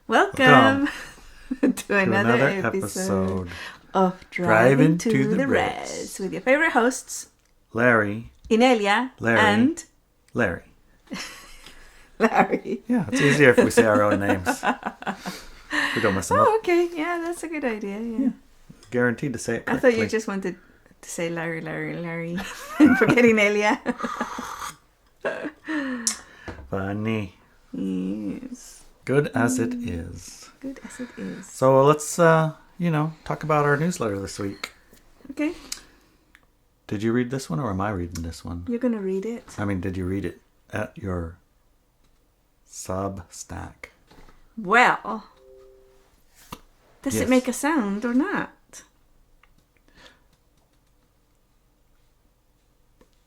Welcome to another episode of Driving to the Res with your favorite hosts, Larry, Inelia, and Larry. Larry. Yeah, it's easier if we say our own names. We don't mess them up. Oh, okay. Yeah, that's a good idea. Yeah. Guaranteed to say it correctly. I thought you just wanted to say Larry, and forget Inelia. Funny. Yes. Good as it is. Good as it is. So let's, talk about our newsletter this week. Okay. Did you read this one or am I reading this one? You're going to read it. I mean, did you read it at your Substack? Well, does it make a sound or not?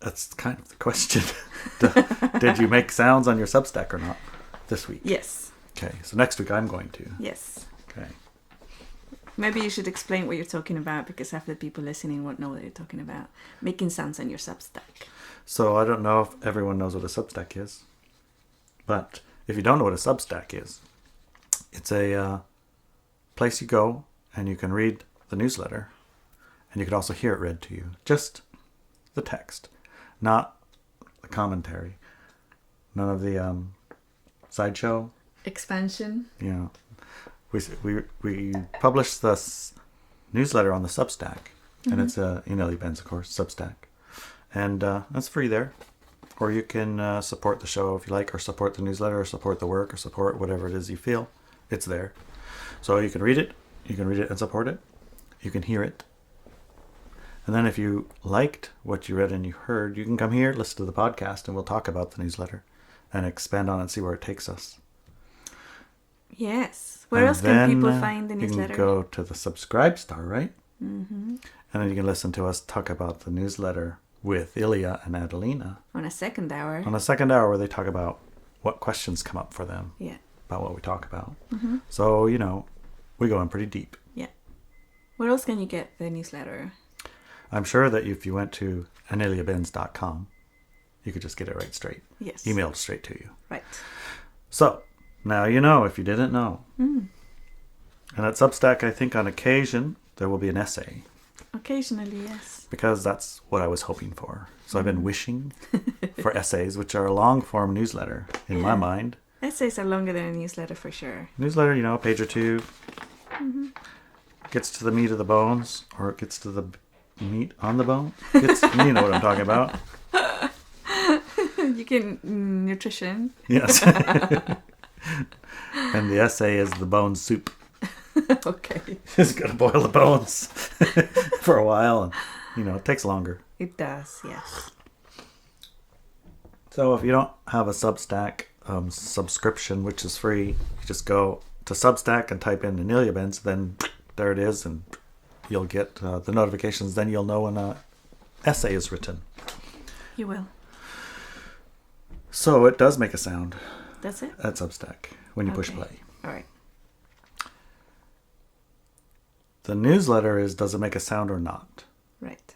That's kind of the question. Did you make sounds on your Substack or not this week? Yes. Okay, so next week I'm going to. Yes. Okay. Maybe you should explain what you're talking about because half the people listening won't know what you're talking about. Making sounds on your Substack. So I don't know if everyone knows what a Substack is. But if you don't know what a Substack is, it's a place you go and you can read the newsletter. And you can also hear it read to you. Just the text. Not the commentary. None of the sideshow. Expansion. Yeah. We publish this newsletter on the Substack. Mm-hmm. And it's Inelia Benz, of course, Substack. And that's free there. Or you can support the show if you like, or support the newsletter, or support the work, or support whatever it is you feel. It's there. So you can read it. You can read it and support it. You can hear it. And then if you liked what you read and you heard, you can come here, listen to the podcast, and we'll talk about the newsletter and expand on it and see where it takes us. Yes. Where else can people find the newsletter? You can go to the subscribe star, right? Mm-hmm. And then you can listen to us talk about the newsletter with Ilya and Adelina. On a second hour. On a second hour where they talk about what questions come up for them. Yeah. About what we talk about. Mm-hmm. So, we go in pretty deep. Yeah. Where else can you get the newsletter? I'm sure that if you went to ineliabenz.com, you could just get it right straight. Yes. Emailed straight to you. Right. So, now you know if you didn't know. Mm. And at Substack, I think on occasion, there will be an essay. Occasionally, yes. Because that's what I was hoping for. So I've been wishing for essays, which are a long-form newsletter in my mind. Essays are longer than a newsletter for sure. Newsletter, a page or two. Mm-hmm. Gets to the meat of the bones, or it gets to the meat on the bone. You know what I'm talking about. You can nutrition. Yes. And the essay is the bone soup. Okay. Just got to boil the bones for a while, and it takes longer. It does, yes. So if you don't have a Substack subscription, which is free, you just go to Substack and type in Inelia Benz, then there it is, and you'll get the notifications. Then you'll know when an essay is written. You will. So it does make a sound. That's it? At Substack when you push play. All right. The newsletter is, does it make a sound or not? Right.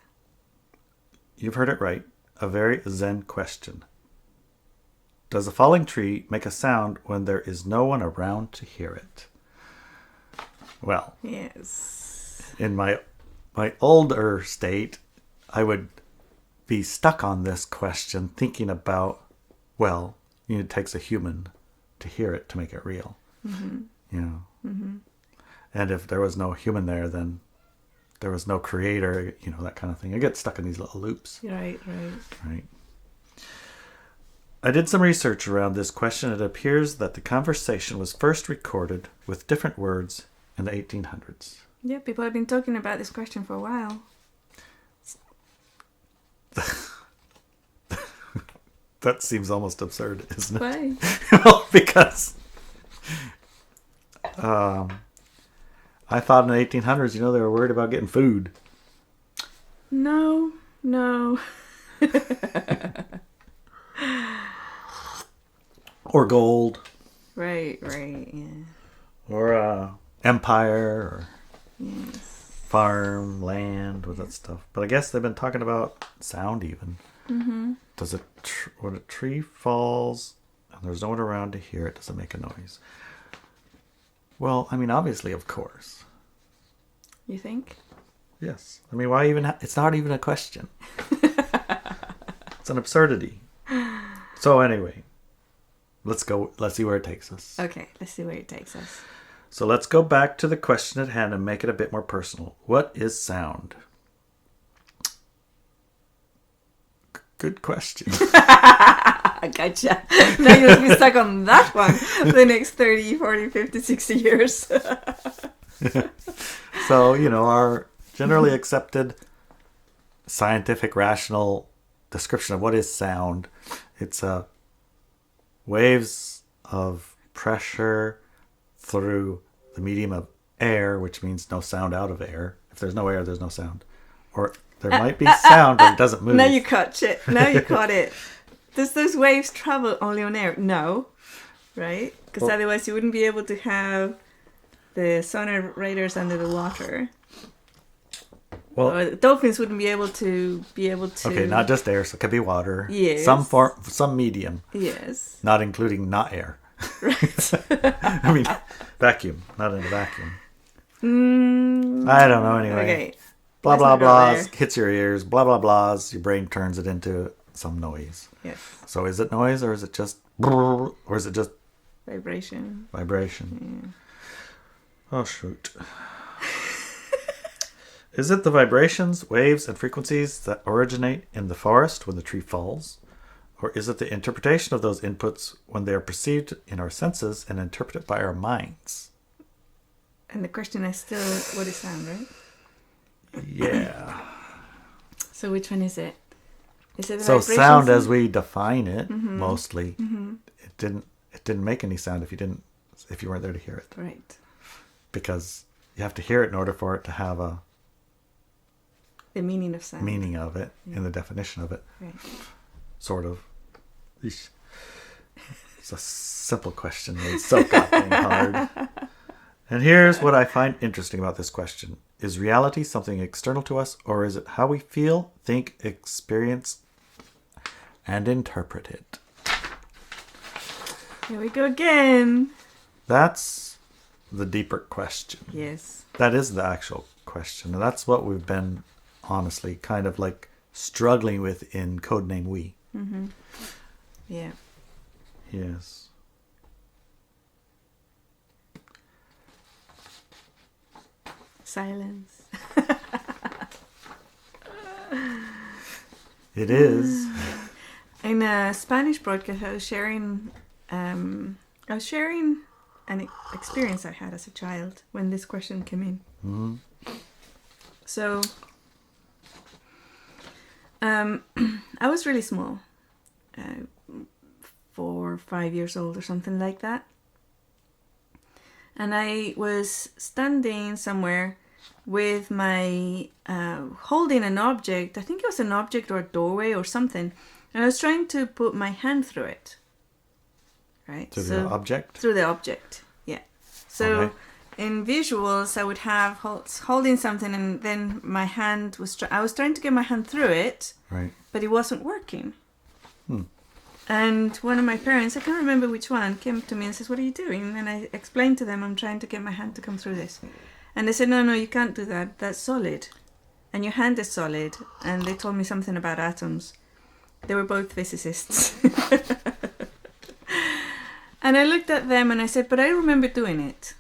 You've heard it right. A very Zen question. Does a falling tree make a sound when there is no one around to hear it? Well. Yes. In my older state, I would be stuck on this question thinking about, well, it takes a human to hear it to make it real. Mm-hmm. Mm-hmm. And if there was no human there, then there was no creator, that kind of thing. I get stuck in these little loops. Right. I did some research around this question. It appears that the conversation was first recorded with different words in the 1800s. Yeah, people have been talking about this question for a while. That seems almost absurd, isn't it? Why? Well, because I thought in the 1800s, they were worried about getting food. No. Or gold. Right, yeah. Or empire, or yes. farm, land, with that stuff. But I guess they've been talking about sound even. Mm-hmm. When a tree falls and there's no one around to hear it, does it make a noise? Well, I mean, obviously, of course. You think? Yes. I mean, why even... it's not even a question. It's an absurdity. So anyway, let's see where it takes us. Okay, let's see where it takes us. So let's go back to the question at hand and make it a bit more personal. What is sound? Good question. I gotcha. Now you'll be stuck on that one the next 30, 40, 50, 60 years. So, our generally accepted scientific, rational description of what is sound. It's waves of pressure through the medium of air, which means no sound out of air. If there's no air, there's no sound. Or there might be sound, but it doesn't move. Now you caught it. Now you caught it. Does those waves travel only on air? No. Right? Because otherwise you wouldn't be able to have the sonar radars under the water. Well, or the dolphins wouldn't be able to. Okay, not just air, so it could be water. Yes. Some medium. Yes. Not including not air. Right. I mean, vacuum, not in a vacuum. I don't know. Anyway. Okay. Blah blah blahs hits your ears. Blah blah blahs. Your brain turns it into some noise. Yes. So is it noise or is it just vibration? Vibration. Yeah. Oh shoot. Is it the vibrations, waves, and frequencies that originate in the forest when the tree falls? Or is it the interpretation of those inputs when they are perceived in our senses and interpreted by our minds? And the question is still, what is sound, right? Yeah. So which one is it? Is it the so sound as we define it, mostly, it didn't make any sound if you weren't there to hear it. Right. Because you have to hear it in order for it to have the meaning of sound. Meaning of it, in the definition of it. Right. Sort of. It's a simple question. It's so goddamn hard. And here's what I find interesting about this question. Is reality something external to us, or is it how we feel, think, experience, and interpret it? Here we go again. That's the deeper question. Yes. That is the actual question. And that's what we've been, honestly, kind of like struggling with in Codename We. Mm-hmm. Yeah. Yes. Silence. It is. In a Spanish broadcast, I was sharing an experience I had as a child when this question came in. Mm-hmm. So, I was really small, 4 or 5 years old or something like that. And I was standing somewhere with my, holding an object. I think it was an object or a doorway or something. And I was trying to put my hand through it. Right? Through the object? Through the object, yeah. So in visuals, I would have holding something and then my hand was... I was trying to get my hand through it. Right. But it wasn't working. And one of my parents, I can't remember which one, came to me and says, "What are you doing?" And I explained to them, "I'm trying to get my hand to come through this." And they said, no, you can't do that. That's solid. And your hand is solid. And they told me something about atoms. They were both physicists. And I looked at them and I said, "But I remember doing it.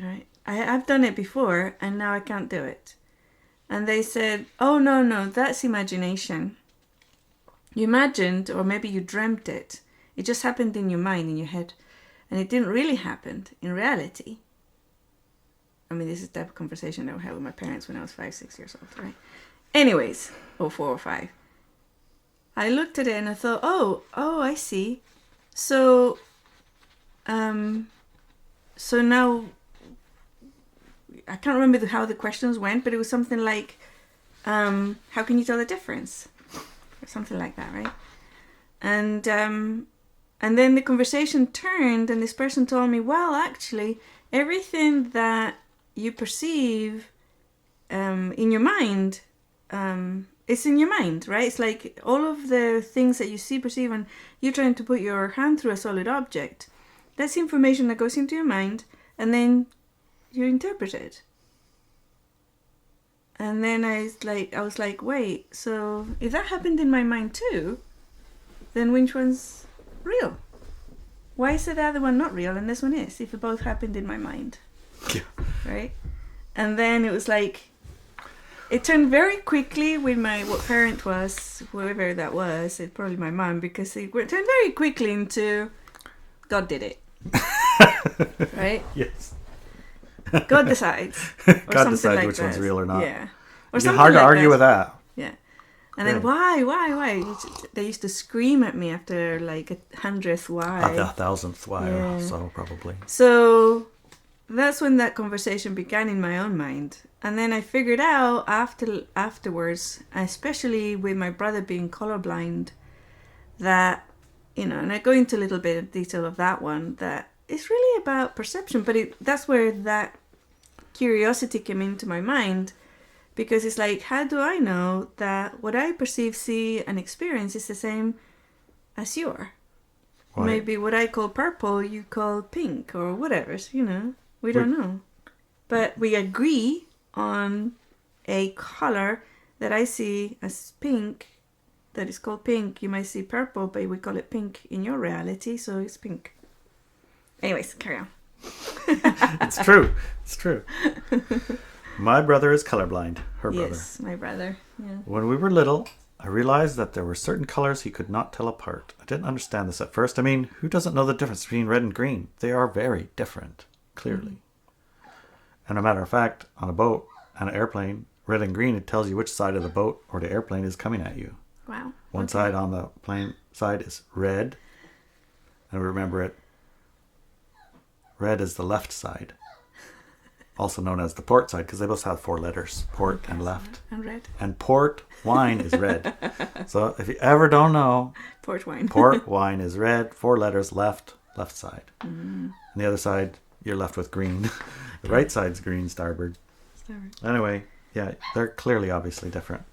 All right? I've done it before and now I can't do it." And they said, "Oh, no, that's imagination. You imagined, or maybe you dreamt it. It just happened in your mind, in your head. And it didn't really happen in reality." I mean, this is the type of conversation I would have with my parents when I was 5, 6 years old, right? Anyways, or 4 or 5. I looked at it and I thought, oh, I see. So now, I can't remember how the questions went, but it was something like, how can you tell the difference? Or something like that, right? And then the conversation turned and this person told me, well, actually, everything that you perceive in your mind, it's in your mind, right? It's like all of the things that you see, perceive, and you're trying to put your hand through a solid object. That's information that goes into your mind, and then you interpret it. And then I was like, wait, so if that happened in my mind too, then which one's real? Why is the other one not real and this one is, if it both happened in my mind? Yeah. Right? And then it was like, it turned very quickly with what parent was, whoever that was, it's probably my mum, because it turned very quickly into God did it. Right? Yes. God decides. God decides which one's real or not. Yeah. Or It's something hard to like argue that. with that. Yeah. And then why? They used to scream at me after like 100th why. A 1000th why Yeah. or so, probably. So that's when that conversation began in my own mind. And then I figured out afterwards, especially with my brother being colorblind, that, and I go into a little bit of detail of that one, that it's really about perception. But that's where that curiosity came into my mind, because it's like, how do I know that what I perceive, see, and experience is the same as you are? Right. Maybe what I call purple, you call pink, or whatever, we don't know. But we agree on a color that I see as pink, that is called pink. You might see purple, but we call it pink in your reality, so it's pink. Anyways, carry on. It's true. It's true. My brother is colorblind. Her brother. Yes, my brother. Yeah. When we were little, I realized that there were certain colors he could not tell apart. I didn't understand this at first. I mean, who doesn't know the difference between red and green? They are very different, clearly. And a matter of fact, on a boat and an airplane, red and green, it tells you which side of the boat or the airplane is coming at you. Wow. One side on the plane side is red. And remember it. Red is the left side. Also known as the port side, because they both have 4 letters. Port and left. And red. And port wine is red. So if you ever don't know, Port wine. port wine is red, 4 letters, left side. And the other side, you're left with green. The right side's green, starboard. Anyway, yeah, they're clearly obviously different.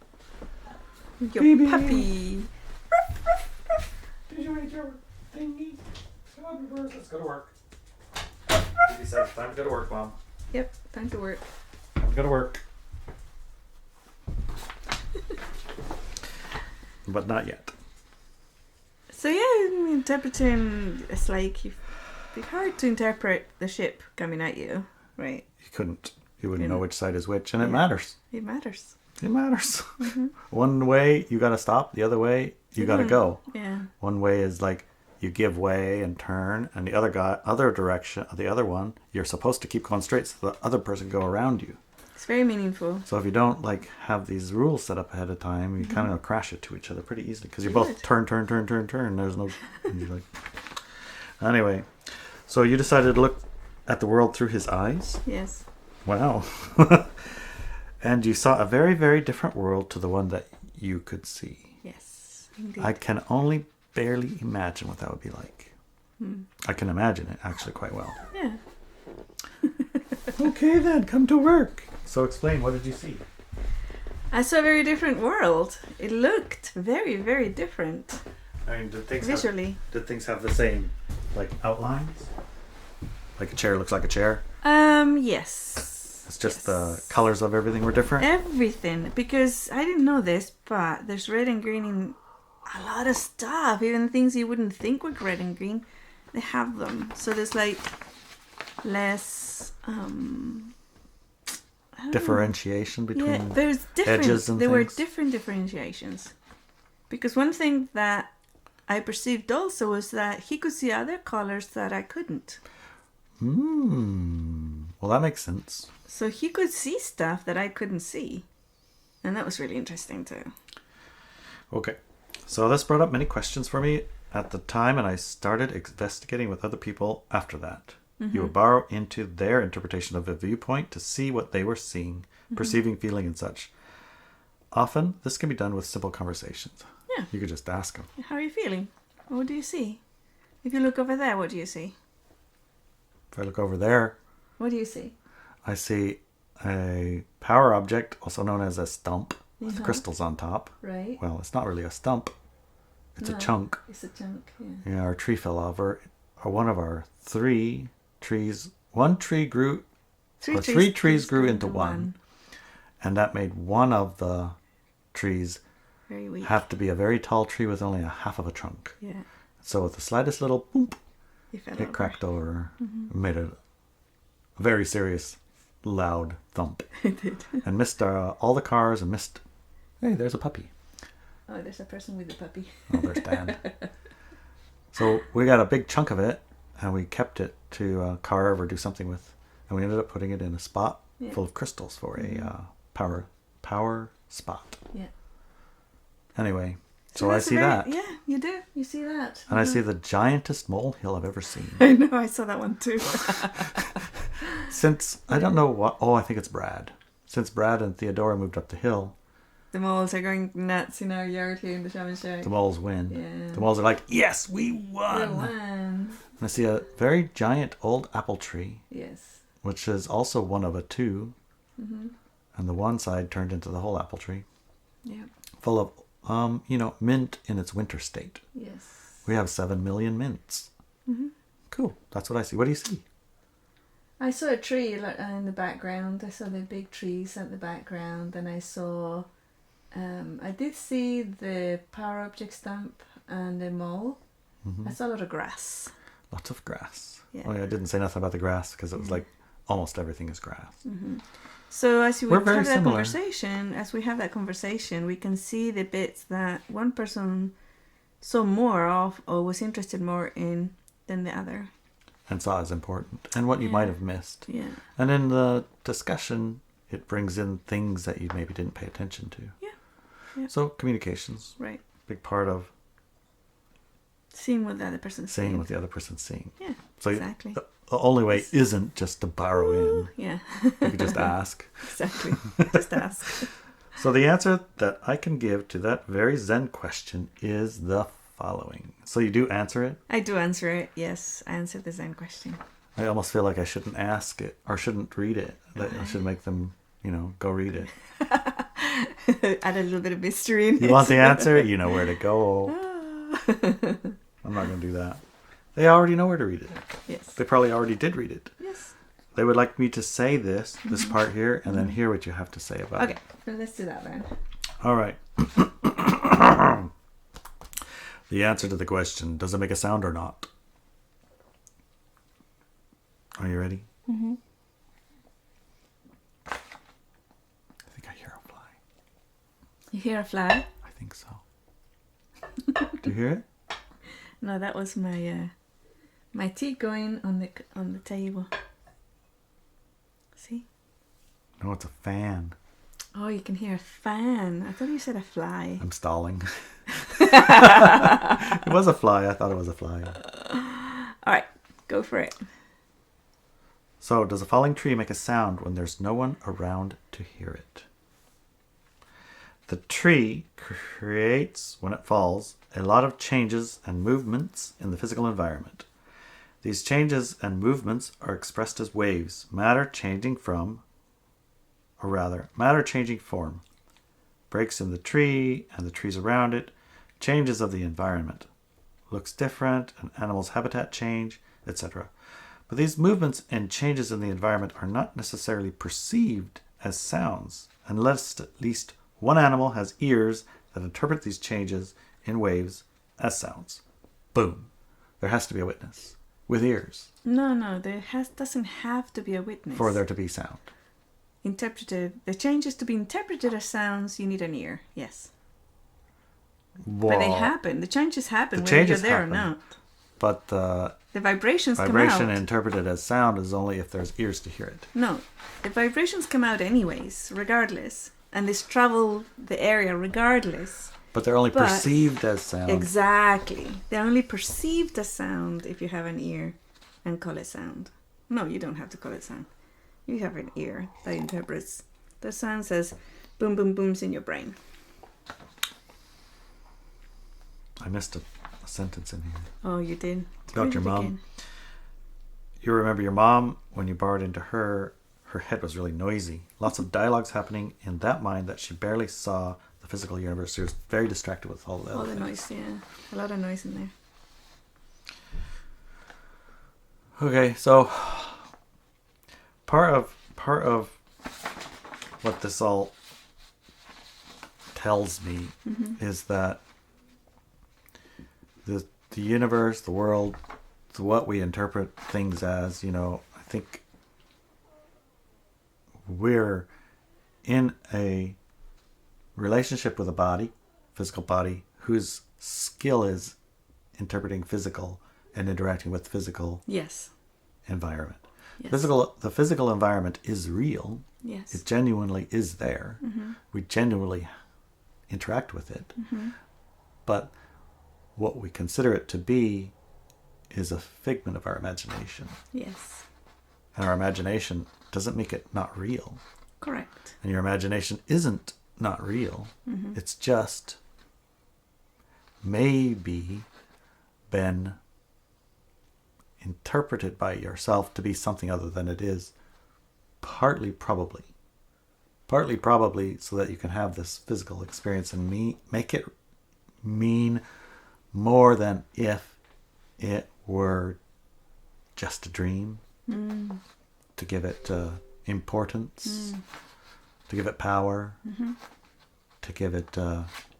Your Baby. puppy. Did you eat your thingy? Let's go to work. He said, time to go to work, Mom. Yep, time to work. Time to go to work. But not yet. So yeah, interpreting, it's like, it'd be hard to interpret the ship coming at you, right? You couldn't. You wouldn't Yeah. know which side is which, and it Yeah. matters. It matters. It matters. One way, you gotta stop. The other way, you gotta go. Yeah. One way is like you give way and turn, and the other direction, the other one, you're supposed to keep going straight so the other person go around you. It's very meaningful. So if you don't like have these rules set up ahead of time, you kind of crash it to each other pretty easily because you both Good. turn. There's no. And you're like, anyway, so you decided to look at the world through his eyes. Yes. Wow. And you saw a very, very different world to the one that you could see. Yes. Indeed. I can only barely imagine what that would be like. I can imagine it actually quite well. Yeah. Okay then, come to work. So explain, what did you see? I saw a very different world. It looked very, very different I mean, did visually. things have the same, like, outlines? Like a chair looks like a chair? Yes. It's just Yes. the colors of everything were different? Everything. Because I didn't know this, but there's red and green in a lot of stuff. Even things you wouldn't think were red and green, they have them. So there's like less I don't know. Differentiation between... Yeah, there's different. edges and there were things? different differentiations. Because one thing that I perceived also was that he could see other colors that I couldn't. Well, that makes sense. So he could see stuff that I couldn't see. And that was really interesting too. Okay. So this brought up many questions for me at the time, and I started investigating with other people after that. You would borrow into their interpretation of a viewpoint to see what they were seeing, perceiving, feeling, and such. Often, this can be done with simple conversations. Yeah. You could just ask them. How are you feeling? What do you see? If you look over there, what do you see? If I look over there, What do you see? I see a power object, also known as a stump, with crystals on top. Right. Well, it's not really a stump. It's a No. chunk. It's a chunk, Yeah, our tree fell over one of our 3 trees. One tree grew, Three trees grew into one, and that made one of the trees Very weak. have to be a very tall tree with only a half of a trunk. Yeah. So with the slightest little boop, It it cracked over, made a very serious, loud thump, It did. and missed all the cars and missed. Hey, there's a puppy. Oh, there's a person with a puppy. Oh, there's Dan. So we got a big chunk of it, and we kept it to carve or do something with, and we ended up putting it in a spot full of crystals for a power spot. Yeah. Anyway, so I that's see very- that, Yeah, you do. You see that. and I see the giantest molehill I've ever seen. I know. I saw that one too. Since I don't know what. Oh, I think it's Brad. Since Brad and Theodora moved up the hill, The moles are going nuts in our yard here in the shaman shack. the moles win. Yeah. The moles are like, yes, we We won. won. And I see a very giant old apple tree, Yes. which is also one of a 2. And the one side turned into the whole apple tree, Yeah. full of, mint in its winter state. Yes. We have 7 million mints. Cool. That's what I see. What do you see? I saw a tree in the background. I saw the big trees at the background, and I saw. I did see the power object stump and the mole. I saw a lot of grass. Lots of grass. Yeah. Oh, yeah, I didn't say nothing about the grass because it was like almost everything is grass. So as we We're very have that similar. conversation, we can see the bits that one person saw more of or was interested more in than the other. And saw as important. And what you might have missed. Yeah. And in the discussion, it brings in things that you maybe didn't pay attention to. Yeah. So communications, Right. big part of Seeing what the other person's seeing saying. what the other person's seeing. Yeah. So Exactly. the only way isn't just to borrow in. Yeah. You could just ask. Exactly. Just ask. So the answer that I can give to that very Zen question is the following. So you do answer it? I do answer it. Yes, I answered the Zen question. I almost feel like I shouldn't ask it or shouldn't read it. That I should make them, go read it. Add a little bit of mystery in You it. want the answer? You know where to go. I'm not going to do that. They already know where to read it. Yes. They probably already did read it. Yes. They would like me to say this part here, and then hear what you have to say about Okay. it. Well, let's do that then. All right. The answer to the question, does it make a sound or not? Are you ready? Mm-hmm. I think I hear a fly. You hear a fly? I think so. Do you hear it? No, that was my tea going on the table. See? No, it's a fan. Oh, you can hear a fan. I thought you said a fly. I'm stalling. It was a fly. I thought it was a fly. All right, go for it. So, does a falling tree make a sound when there's no one around to hear it? The tree creates, when it falls, a lot of changes and movements in the physical environment. These changes and movements are expressed as waves, matter changing form, breaks in the tree and the trees around it, changes of the environment, looks different, an animal's habitat change, etc. But these movements and changes in the environment are not necessarily perceived as sounds, unless at least one animal has ears that interpret these changes in waves as sounds. Boom. There has to be a witness with ears No, doesn't have to be a witness. for there to be sound. The changes to be interpreted as sounds, you need an ear. Yes. Well, But they happen. The changes happen The whether you're changes there happen. or not. But the The vibrations vibration come out. interpreted as sound is only if there's ears to hear it. No, the vibrations come out anyways, regardless. And they travel the area regardless. But they're only But- perceived as sound. Exactly. They're only perceived as sound if you have an ear and call it sound. No, you don't have to call it sound. You have an ear that interprets the sounds as boom, boom, booms in your brain. I missed a sentence in here. Oh, you did? About Read your it mom. again. You remember your mom, when you borrowed into her head was really noisy. Lots of dialogues happening in that mind that she barely saw the physical universe. She was very distracted with all the All other the things. noise, yeah. A lot of noise in there. Okay, so part of what this all tells me is that the universe, the world, what we interpret things as, I think we're in a relationship with a body, physical body, whose skill is interpreting physical and interacting with physical Yes. environment. Yes. The physical environment is real. Yes. It genuinely is there. We genuinely interact with it. But what we consider it to be is a figment of our imagination. Yes. And our imagination doesn't make it not real. Correct. And your imagination isn't not real. It's just maybe been interpreted by yourself to be something other than it is. Partly probably so that you can have this physical experience and make it mean more than if it were just a dream. To give it importance, to give it power, to give it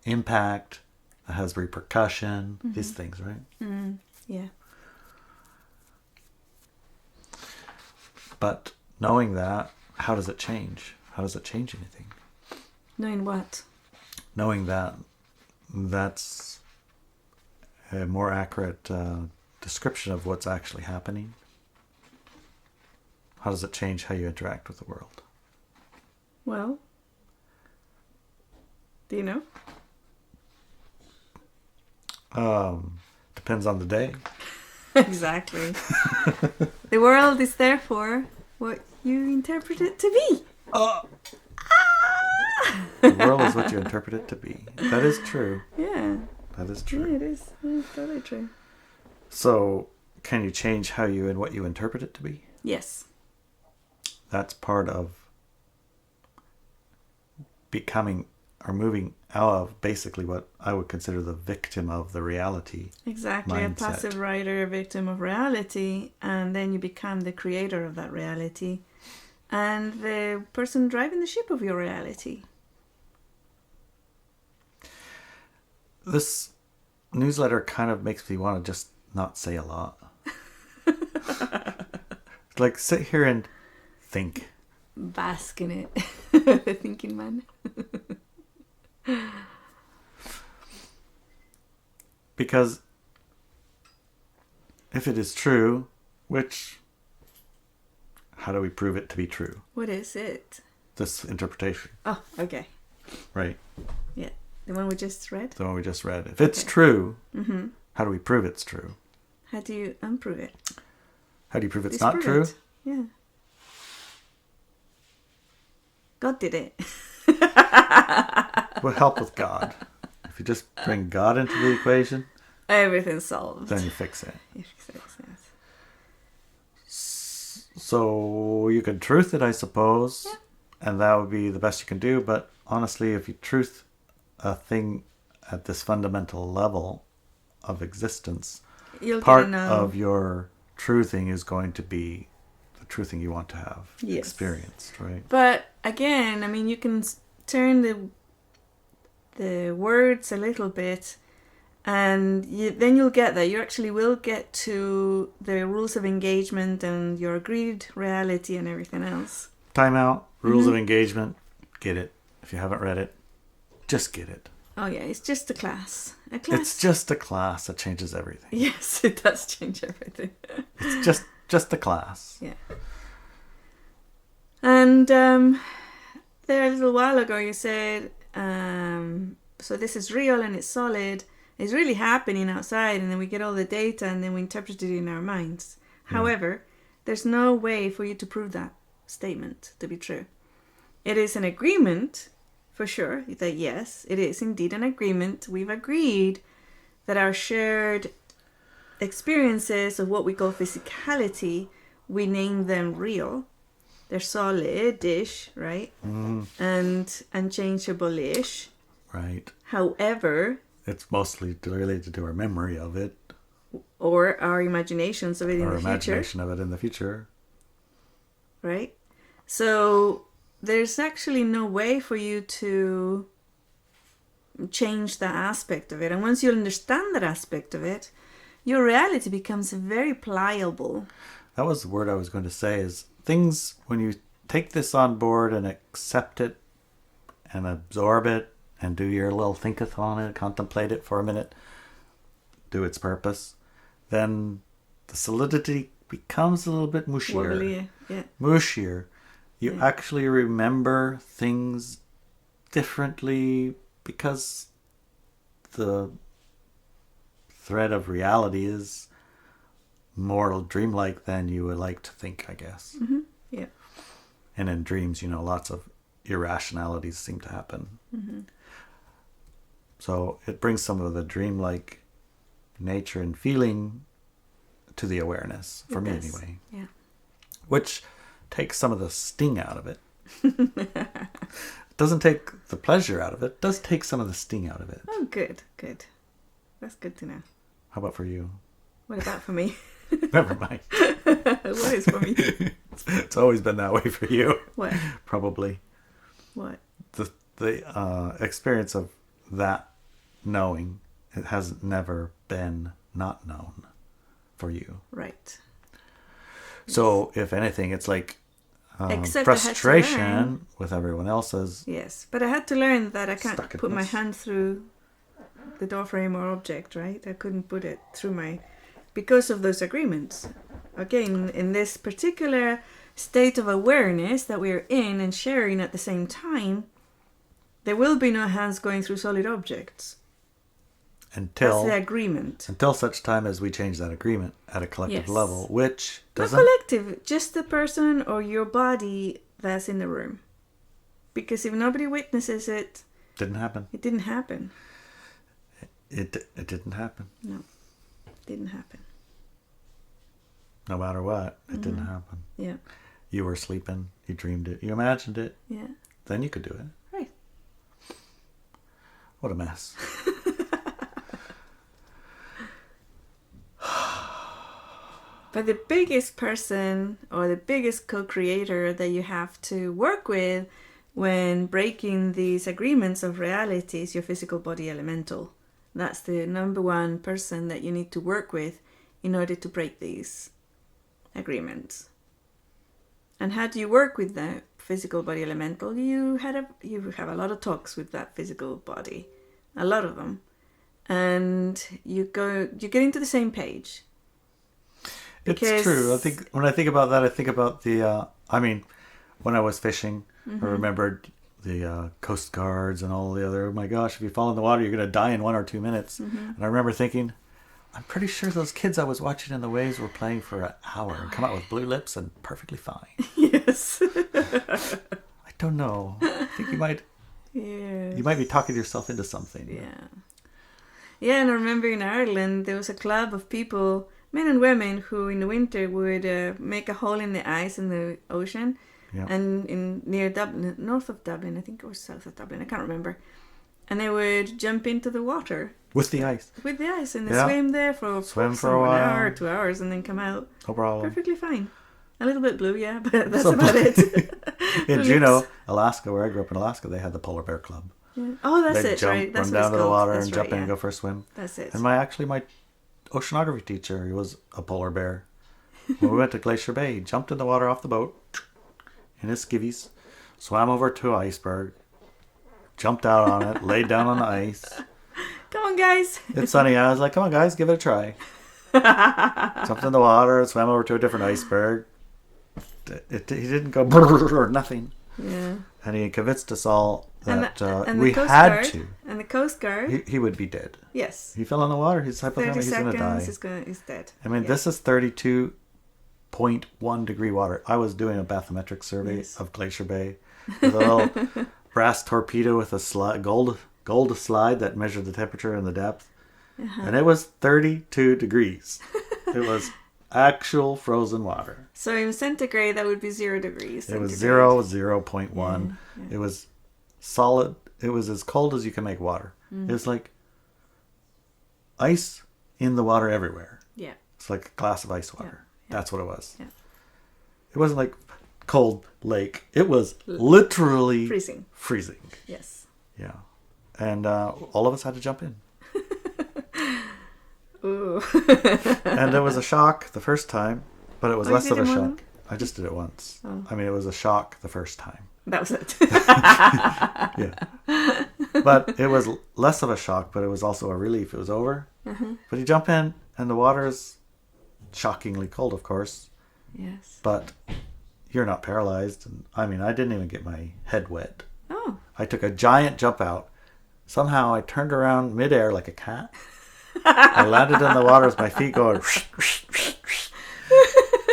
impact that has repercussion, these things, right? Yeah. But knowing that, how does it change? How does it change anything? Knowing what? Knowing that that's a more accurate description of what's actually happening. How does it change how you interact with the world? Well, do you know? Depends on the day. Exactly. The world is therefore what you interpret it to be. The world is what you interpret it to be. That is true. Yeah. That is Yeah, true. it is. It's totally true. So, can you change how you and what you interpret it to be? Yes. That's part of becoming or moving out of basically what I would consider the victim of the reality. Exactly. mindset. A passive writer, a victim of reality, and then you become the creator of that reality and the person driving the ship of your reality. This newsletter kind of makes me want to just not say a lot. Like, sit here and think. Bask in it. The thinking man. Because if it is true, which, how do we prove it to be true? What is it? This interpretation, Oh, okay. right? Yeah. The one we just read? The one we just read. If it's Okay. true, how do we prove it's true? How do you unprove it? How do you prove it's not Disprove true? it. Yeah. God did it. We'll help with God. If you just bring God into the equation, Everything's solved. then you fix it. Yes, yes, yes. So you can truth it, I suppose, Yeah. and that would be the best you can do. But honestly, if you truth a thing at this fundamental level of existence, You'll part get a no. of your truthing is going to be the truthing you want to have Yes. experienced, right? But again, I mean, you can turn the words a little bit, and then you'll get there. You actually will get to the rules of engagement and your agreed reality and everything else. Timeout, rules of engagement, get it. If you haven't read it, just get it. Oh yeah, it's just a class. A class. It's just a class that changes everything. Yes, it does change everything. It's just a class. Yeah. And there a little while ago you said, so this is real and it's solid. It's really happening outside, and then we get all the data and then we interpret it in our minds. However, there's no way for you to prove that statement to be true. It is an agreement, for sure, that yes, it is indeed an agreement. We've agreed that our shared experiences of what we call physicality, we name them real. They're solid-ish, right? And unchangeable-ish. Right. However, It's mostly related to our memory of it. or our imaginations of it in Or the future, imagination of it in the future. right? So there's actually no way for you to change that aspect of it. And once you understand that aspect of it, your reality becomes very pliable. That was the word I was going to say, is things, when you take this on board and accept it and absorb it and do your little thinketh on it, contemplate it for a minute, do its purpose, then the solidity becomes a little bit mushier. Wobbly, yeah. Mushier. You Yeah. actually remember things differently because the thread of reality is more dreamlike than you would like to think, I guess. Mm-hmm. Yeah. And in dreams, lots of irrationalities seem to happen. Mm-hmm. So it brings some of the dreamlike nature and feeling to the awareness, for me anyway. Yeah. Which takes some of the sting out of it. It doesn't take the pleasure out of it. It does take some of the sting out of it. Oh, good. That's good to know. How about for you? What about for me? Never mind. What is for me? It's always been that way for you. What? Probably. What? The experience of that knowing, it has never been not known for you. Right. So if anything, it's like Except I had to learn. frustration with everyone else's. Yes, but I had to learn that I can't Stuck in put my this. hand through the door frame or object, right? I couldn't put it through because of those agreements. Again, in this particular state of awareness that we're in and sharing at the same time, there will be no hands going through solid objects. That's the agreement. Until such time as we change that agreement at a collective Yes. level, which Not doesn't... collective, just the person or your body that's in the room. Because if nobody witnesses it, Didn't happen. it didn't happen. It didn't happen. No, it didn't happen. No matter what, it didn't happen. Yeah, You were sleeping, you dreamed it, you imagined it, yeah, then you could do it. right. What a mess. But the biggest person or the biggest co-creator that you have to work with when breaking these agreements of reality is your physical body elemental. That's the number one person that you need to work with in order to break these agreements. And how do you work with the physical body elemental? You have a lot of talks with that physical body, a lot of them, and you get into the same page. It's true. I think when I think about that, I think about the. When I was fishing, I remembered the Coast Guards and all the other. Oh my gosh! If you fall in the water, you're going to die in 1 or 2 minutes. And I remember thinking, I'm pretty sure those kids I was watching in the waves were playing for an hour and come out with blue lips and perfectly fine. Yes. I don't know. I think you might. Yes. You might be talking yourself into something. Yeah. Yeah, and I remember in Ireland there was a club of people, men and women, who in the winter would make a hole in the ice in the ocean, Yeah. and near Dublin, north of Dublin, I think it was south of Dublin, I can't remember, and they would jump into the water With the ice. with the ice and they Yeah. swim there for Swim for an a while. hour, 2 hours, and then come out No problem. perfectly fine. A little bit blue, yeah, but that's So about it. In Lips. Juneau, Alaska, where I grew up in Alaska, they had the Polar Bear Club. Yeah. Oh, that's They'd it, jump, right? That's run what down it's to the called. water That's and right, jump in and yeah. go for a swim. That's it. And my oceanography teacher, he was a polar bear. When we went to Glacier Bay, he jumped in the water off the boat in his skivvies, swam over to an iceberg, jumped out on it, laid down on the ice. Come on, guys. It's sunny. I was like, come on, guys, give it a try. Jumped in the water, swam over to a different iceberg. He didn't go or nothing. Yeah. And he convinced us all that and we the Coast had Guard, to. And the Coast Guard. He would be dead. Yes. He fell in the water. He's 30 hypothermic. He's going to die. seconds, he's dead. I mean, Yeah. this is 32.1 degree water. I was doing a bathymetric survey Yes. of Glacier Bay with a little brass torpedo with a gold slide that measured the temperature and the depth. And it was 32 degrees. It was actual frozen water. So in centigrade, that would be 0 degrees. It was centigrade. 0.1. Yeah. It was solid. It was as cold as you can make water. It was like ice in the water everywhere. It's like a glass of ice water. Yeah. That's what it was. Yeah. It wasn't like cold lake. It was literally freezing. Yes. Yeah. And all of us had to jump in. Ooh. And there was a shock the first time, but it was less of a shock. I just did it once. Oh. I mean, it was a shock the first time. That was it. Yeah. But it was less of a shock, but it was also a relief. It was over. Uh-huh. But you jump in, and the water is shockingly cold, of course. Yes. But you're not paralyzed. And I mean, I didn't even get my head wet. Oh. I took a giant jump out. Somehow I turned around midair like a cat. I landed in the water with my feet going.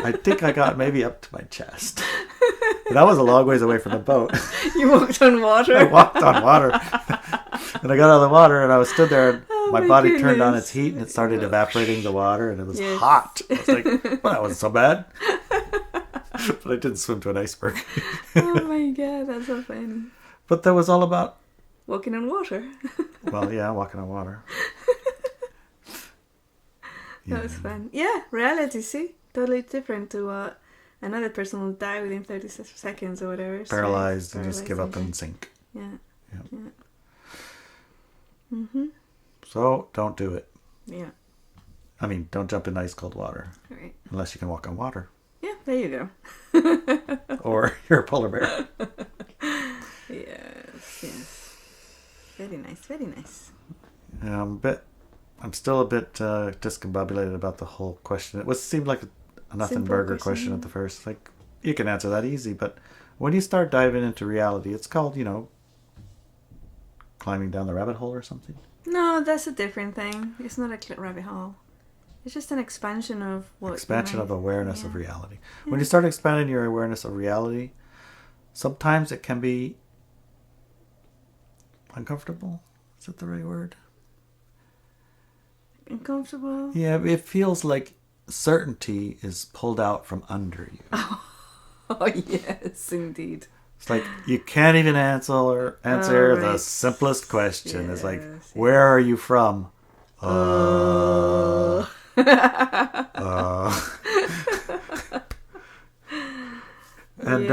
I think I got maybe up to my chest. But that was a long ways away from the boat. You walked on water? I walked on water. And I got out of the water and I was stood there and my body goodness. turned on its heat and it started evaporating the water and it was hot. I was like, well, that wasn't so bad. But I didn't swim to an iceberg. Oh my god, that's so funny. But that was all about... Walking on water. Well, yeah, walking on water. That was fun. Yeah, reality, see? Totally different to what another person will die within 30 seconds or whatever. Paralyzed and just give up and sink. Yeah. Yeah. Yeah. Mm-hmm. So, don't do it. Yeah. I mean, don't jump in ice cold water. Right. Unless you can walk on water. Yeah, there you go. Or you're a polar bear. Yes. Very nice, very nice. I'm still a bit discombobulated about the whole question. Seemed like a nothing burger question at the first. Like, you can answer that easy, but when you start diving into reality, it's called, climbing down the rabbit hole or something. No, that's a different thing. It's not a rabbit hole. It's just an expansion of what... Expansion of awareness of reality. Yeah. When you start expanding your awareness of reality, sometimes it can be uncomfortable. Is that the right word? Uncomfortable? Yeah, it feels like certainty is pulled out from under you. Oh yes, indeed. It's like you can't even answer the simplest question. Yes, it's like, where are you from? And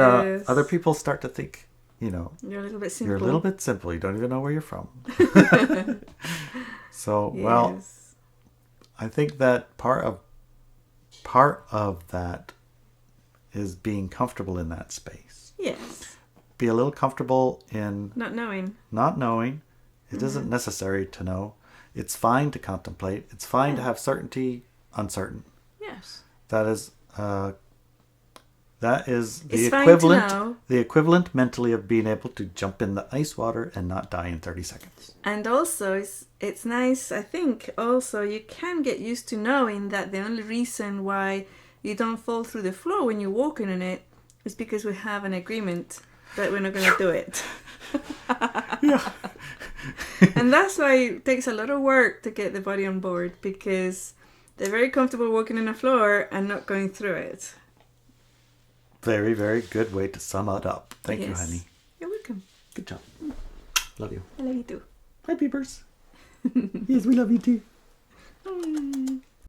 other people start to think, you're a little bit simple. You're a little bit simple. You don't even know where you're from. So, yes. Well, I think that part of that is being comfortable in that space. Yes. Be a little comfortable in not knowing. It isn't necessary to know. It's fine to contemplate. It's fine to have certainty, uncertain. Yes. That is the equivalent mentally of being able to jump in the ice water and not die in 30 seconds. And also, it's nice, I think, also you can get used to knowing that the only reason why you don't fall through the floor when you're walking on it is because we have an agreement that we're not going to do it. Yeah. And that's why it takes a lot of work to get the body on board, because they're very comfortable walking on the floor and not going through it. Very, very good way to sum it up. Thank you, honey. You're welcome. Good job. Love you. I love you too. Hi, peepers. Yes, we love you too.